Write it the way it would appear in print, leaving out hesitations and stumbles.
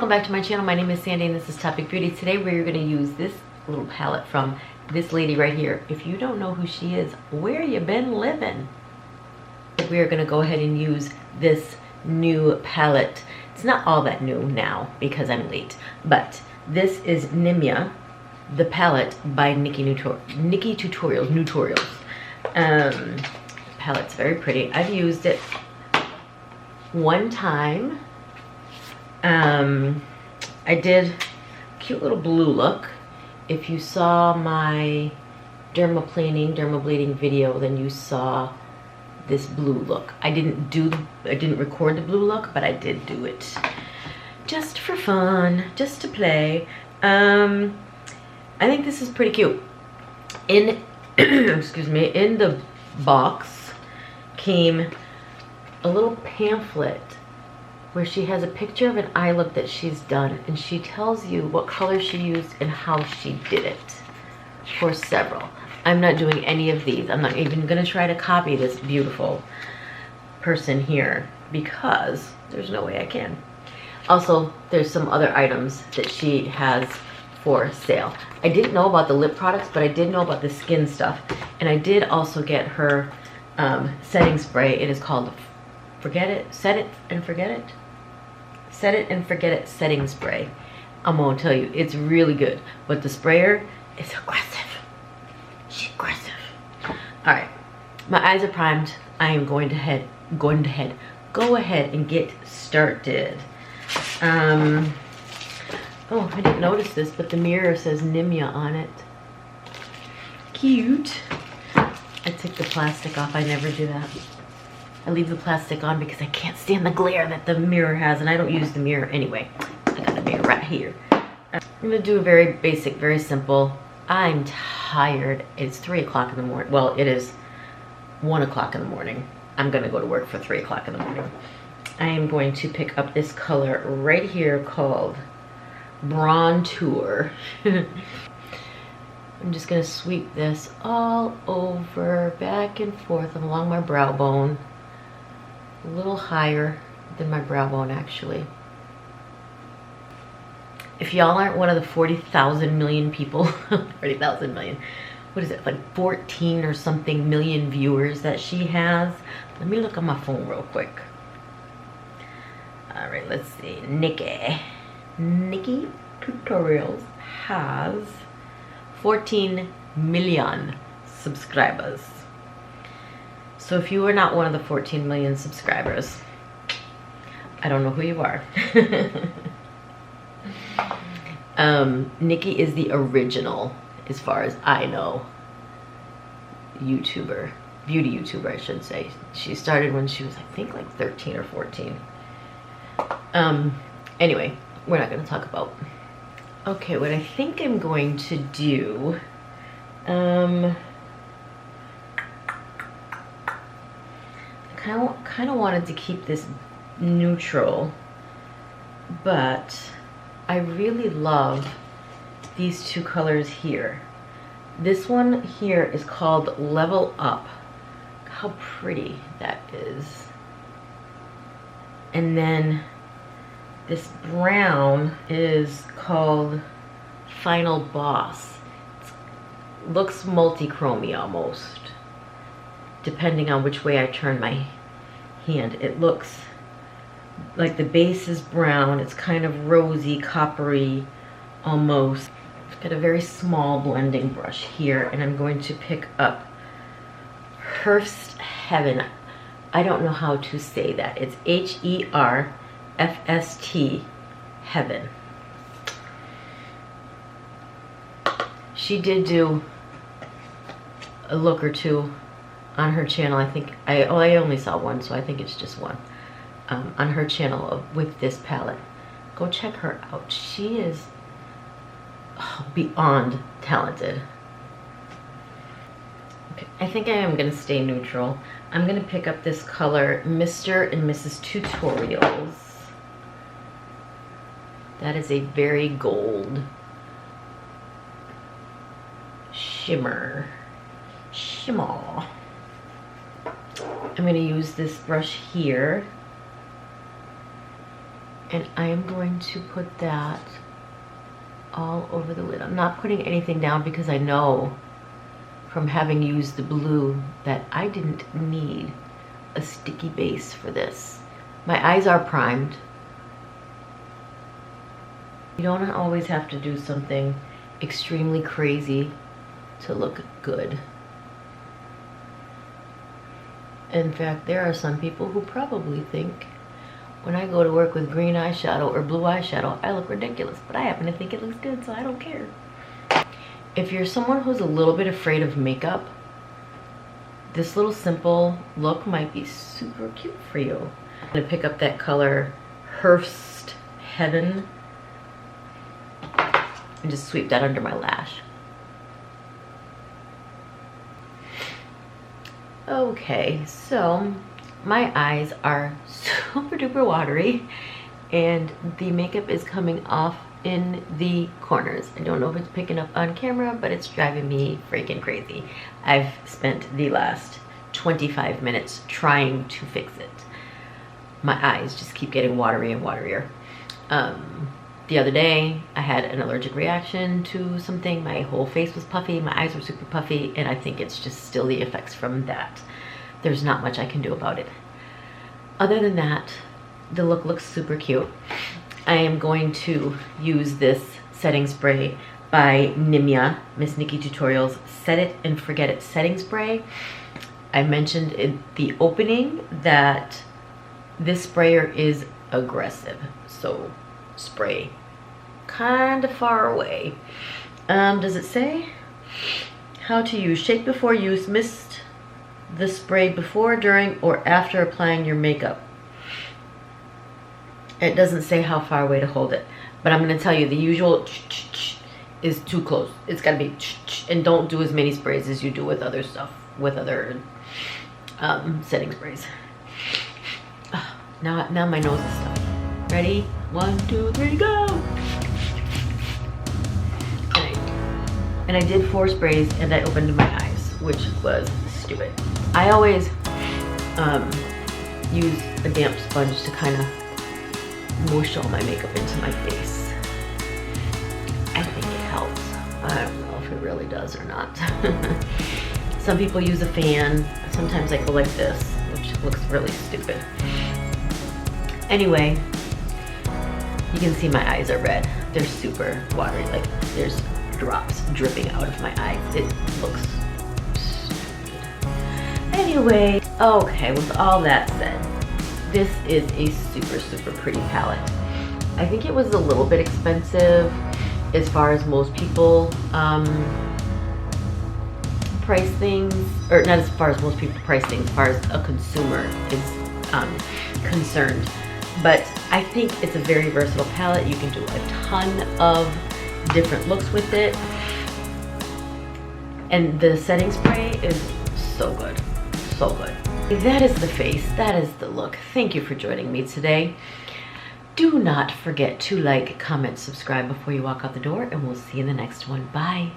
welcome back to my channel. My name is Sandy and this is Topic Beauty. Today we're going to use this little palette from this lady right here. If you don't know who she is, where you been living? We are going to go ahead and use this new palette. It's not all that new now because I'm late, but this is Nimya, the palette by Nikkie Tutorials. Palette's very pretty. I've used it one time. I did a cute little blue look. If you saw my dermablading video, then you saw this blue look. I didn't record the blue look, but I did do it just for fun, just to play. I think this is pretty cute. In excuse me, in the box came a little pamphlet where she has a picture of an eye look that she's done, and she tells you what color she used and how she did it for several. I'm not doing any of these. I'm not even gonna try to copy this beautiful person here because there's no way I can. Also, there's some other items that she has for sale. I didn't know about the lip products, but I did know about the skin stuff. And I did also get her setting spray. It is called Set It and Forget It setting spray. I'm gonna tell you, it's really good, but the sprayer is aggressive. She's aggressive. All right, my eyes are primed. I am going to go ahead and get started. Oh, I didn't notice this, but the mirror says Nimya on it. Cute. I took the plastic off. I never do that. I leave the plastic on because I can't stand the glare that the mirror has, and I don't use the mirror anyway. I got a mirror right here. I'm gonna do a very basic, very simple. I'm tired. It's 3 o'clock in the morning. Well, it is 1 o'clock in the morning. I'm gonna go to work for 3 o'clock in the morning. I am going to pick up this color right here called Brontour. I'm just gonna sweep this all over, back and forth along my brow bone. A little higher than my brow bone, actually. If y'all aren't one of the 40,000 million people, 40,000 million, what is it, like 14 or something million viewers that she has? Let me look on my phone real quick. All right, let's see. Nikkie Tutorials has 14 million subscribers. So if you are not one of the 14 million subscribers, I don't know who you are. Nikkie is the original, as far as I know, YouTuber, beauty YouTuber, I should say. She started when she was, I think, like 13 or 14. Anyway, we're not going to talk about. Okay, what I think I'm going to do, kind of wanted to keep this neutral, but I really love these two colors here. This one here is called Level Up. How pretty that is. And then this brown is called Final Boss. It looks multi-chromey almost, depending on which way I turn my hand. It looks like the base is brown. It's kind of rosy, coppery almost. I've got a very small blending brush here, and I'm going to pick up Herfst Heaven. I don't know how to say that. It's Herfst Heaven. She did do a look or two on her channel. I think I only saw one, so I think it's just one. On her channel with this palette. Go check her out. She is beyond talented. Okay, I think I am going to stay neutral. I'm going to pick up this color, Mr. and Mrs. Tutorials. That is a very gold shimmer. I'm going to use this brush here And I am going to put that all over the lid. I'm not putting anything down because I know from having used the blue that I didn't need a sticky base for this. My eyes are primed. You don't always have to do something extremely crazy to look good. In fact, there are some people who probably think when I go to work with green eyeshadow or blue eyeshadow, I look ridiculous, but I happen to think it looks good, so I don't care. If you're someone who's a little bit afraid of makeup, this little simple look might be super cute for you. I'm gonna pick up that color Hearst Heaven and just sweep that under my lash. Okay, so my eyes are super duper watery and the makeup is coming off in the corners. I don't know if it's picking up on camera, but it's driving me freaking crazy. I've spent the last 25 minutes trying to fix it. My eyes just keep getting watery and waterier. The other day I had an allergic reaction to something. My whole face was puffy, my eyes were super puffy, and I think it's just still the effects from that. There's not much I can do about it. Other than that, the look looks super cute. I am going to use this setting spray by Nimya, Miss Nikkie Tutorials Set It and Forget It setting spray. I mentioned in the opening that this sprayer is aggressive, so spray kind of far away. Does it say how to use? Shake before use. Mist the spray before, during, or after applying your makeup. It doesn't say how far away to hold it, but I'm going to tell you the usual is too close. It's got to be, and don't do as many sprays as you do with other stuff, with other setting sprays. Now my nose is stuck. Ready? 1, 2, 3, go! And I did 4 sprays and I opened my eyes, which was stupid. I always use a damp sponge to kind of mush all my makeup into my face. I think it helps. I don't know if it really does or not. Some people use a fan. Sometimes I go like this, which looks really stupid. Anyway, you can see my eyes are red. They're super watery, like there's drops dripping out of my eyes. It looks stupid. Anyway, okay, with all that said, this is a super, super pretty palette. I think it was a little bit expensive as far as most people price things, or not as far as most people price things, as far as a consumer is concerned. But I think it's a very versatile palette. You can do a ton of different looks with it. And the setting spray is so good, so good. That is the face, that is the look. Thank you for joining me today. Do not forget to like, comment, subscribe before you walk out the door, and we'll see you in the next one. Bye.